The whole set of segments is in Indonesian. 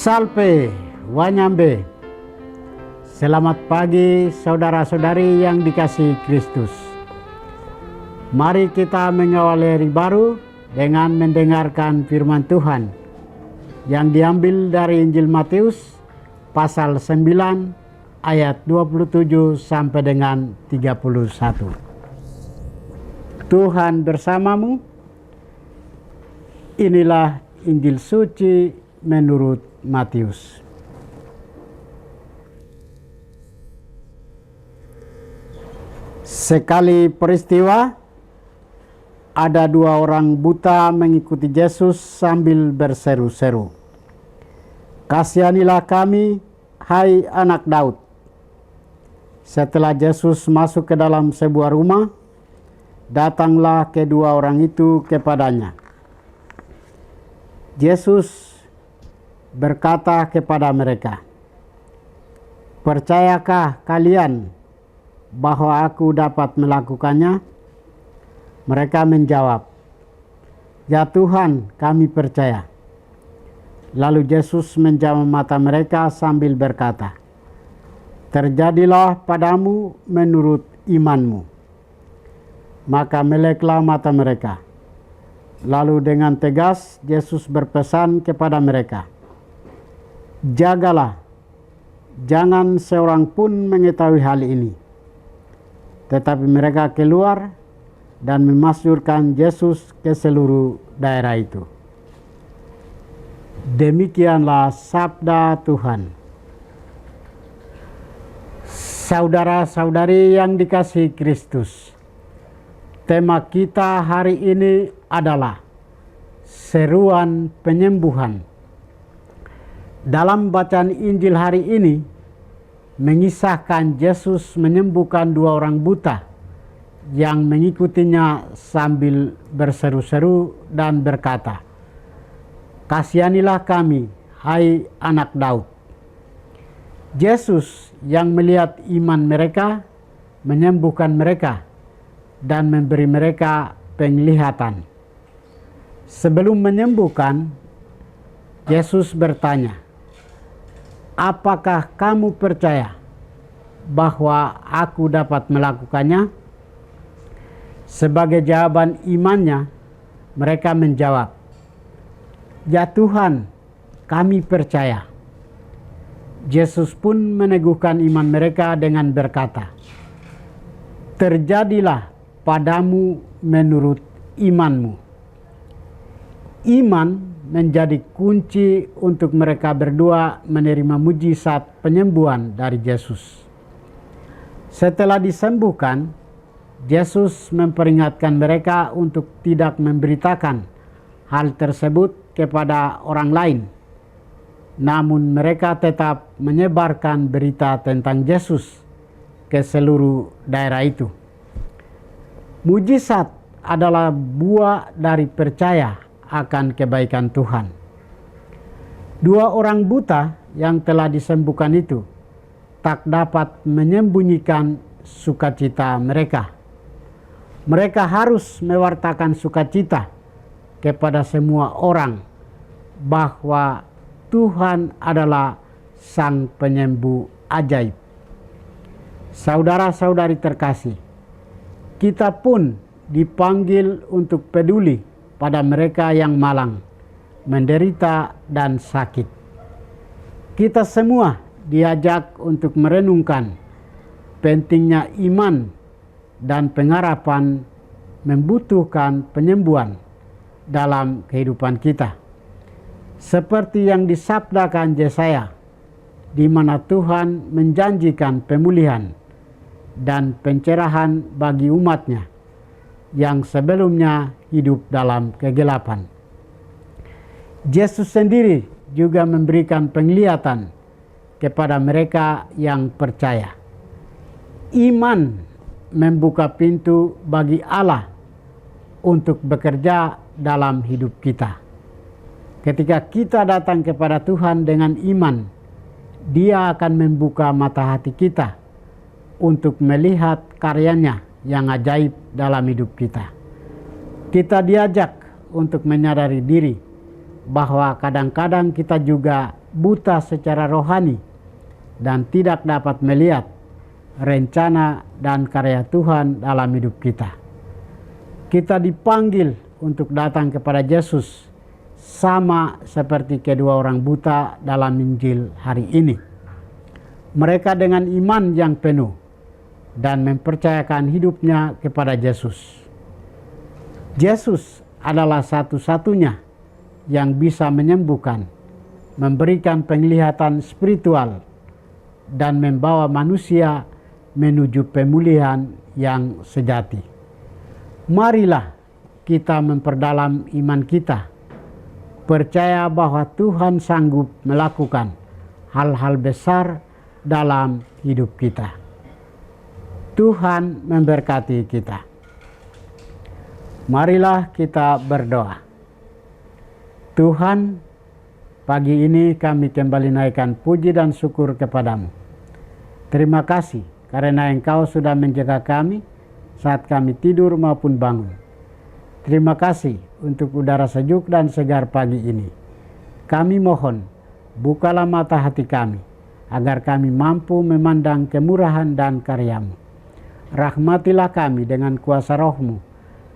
Salve, Wanyambe. Selamat pagi saudara-saudari yang dikasihi Kristus. Mari kita mengawali hari baru dengan mendengarkan firman Tuhan yang diambil dari Injil Matius pasal 9 ayat 27 sampai dengan 31. Tuhan bersamamu. Inilah Injil suci menurut Matius. Sekali peristiwa, ada dua orang buta mengikuti Yesus sambil berseru-seru, "Kasihanilah kami, hai anak Daud." Setelah Yesus masuk ke dalam sebuah rumah, datanglah kedua orang itu kepadanya. Yesus berkata kepada mereka, "Percayakah kalian bahwa aku dapat melakukannya?" Mereka menjawab, "Ya Tuhan, kami percaya." Lalu Yesus menjamah mata mereka sambil berkata, "Terjadilah padamu menurut imanmu." Maka meleklah mata mereka. Lalu dengan tegas Yesus berpesan kepada mereka, "Jagalah, jangan seorang pun mengetahui hal ini." Tetapi mereka keluar dan memasyhurkan Yesus ke seluruh daerah itu. Demikianlah sabda Tuhan. Saudara-saudari yang dikasihi Kristus, tema kita hari ini adalah seruan penyembuhan. Dalam bacaan Injil hari ini mengisahkan Yesus menyembuhkan dua orang buta yang mengikutinya sambil berseru-seru dan berkata, "Kasihanilah kami, hai anak Daud." Yesus yang melihat iman mereka menyembuhkan mereka dan memberi mereka penglihatan. Sebelum menyembuhkan, Yesus bertanya, "Apakah kamu percaya bahwa aku dapat melakukannya?" Sebagai jawaban imannya, mereka menjawab, "Ya Tuhan, kami percaya." Yesus pun meneguhkan iman mereka dengan berkata, "Terjadilah padamu menurut imanmu." Iman menjadi kunci untuk mereka berdua menerima mujizat penyembuhan dari Yesus. Setelah disembuhkan, Yesus memperingatkan mereka untuk tidak memberitakan hal tersebut kepada orang lain. Namun mereka tetap menyebarkan berita tentang Yesus ke seluruh daerah itu. Mujizat adalah buah dari percaya akan kebaikan Tuhan. Dua orang buta yang telah disembuhkan itu tak dapat menyembunyikan sukacita mereka. Mereka harus mewartakan sukacita kepada semua orang bahwa Tuhan adalah Sang Penyembuh ajaib. Saudara-saudari terkasih, kita pun dipanggil untuk peduli pada mereka yang malang, menderita, dan sakit. Kita semua diajak untuk merenungkan pentingnya iman dan pengharapan membutuhkan penyembuhan dalam kehidupan kita. Seperti yang disabdakan Yesaya, di mana Tuhan menjanjikan pemulihan dan pencerahan bagi umatnya yang sebelumnya hidup dalam kegelapan. Yesus sendiri juga memberikan penglihatan kepada mereka yang percaya. Iman membuka pintu bagi Allah untuk bekerja dalam hidup kita. Ketika kita datang kepada Tuhan dengan iman, Dia akan membuka mata hati kita untuk melihat karyanya yang ajaib dalam hidup kita. Kita diajak untuk menyadari diri bahwa kadang-kadang kita juga buta secara rohani dan tidak dapat melihat rencana dan karya Tuhan dalam hidup kita. Kita dipanggil untuk datang kepada Yesus sama seperti kedua orang buta dalam Injil hari ini. Mereka dengan iman yang penuh dan mempercayakan hidupnya kepada Yesus. Yesus adalah satu-satunya yang bisa menyembuhkan, memberikan penglihatan spiritual, dan membawa manusia menuju pemulihan yang sejati. Marilah kita memperdalam iman kita, percaya bahwa Tuhan sanggup melakukan hal-hal besar dalam hidup kita. Tuhan memberkati kita. Marilah kita berdoa. Tuhan, pagi ini kami kembali naikkan puji dan syukur kepadamu. Terima kasih karena Engkau sudah menjaga kami saat kami tidur maupun bangun. Terima kasih untuk udara sejuk dan segar pagi ini. Kami mohon, bukalah mata hati kami, agar kami mampu memandang kemurahan dan karya-Mu. Rahmatilah kami dengan kuasa Roh-Mu,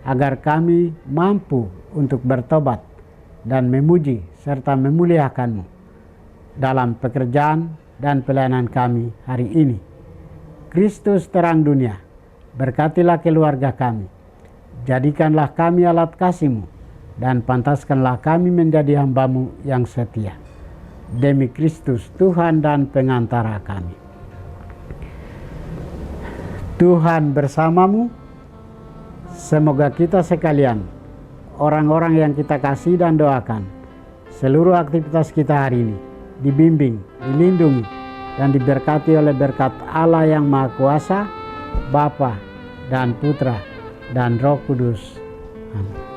agar kami mampu untuk bertobat dan memuji serta memuliakan-Mu dalam pekerjaan dan pelayanan kami hari ini. Kristus terang dunia, berkatilah keluarga kami. Jadikanlah kami alat kasih-Mu, dan pantaskanlah kami menjadi hamba-Mu yang setia. Demi Kristus Tuhan dan pengantara kami. Tuhan bersamamu. Semoga kita sekalian, orang-orang yang kita kasih dan doakan, seluruh aktivitas kita hari ini dibimbing, dilindungi, dan diberkati oleh berkat Allah yang Maha Kuasa, Bapa dan Putra dan Roh Kudus. Amin.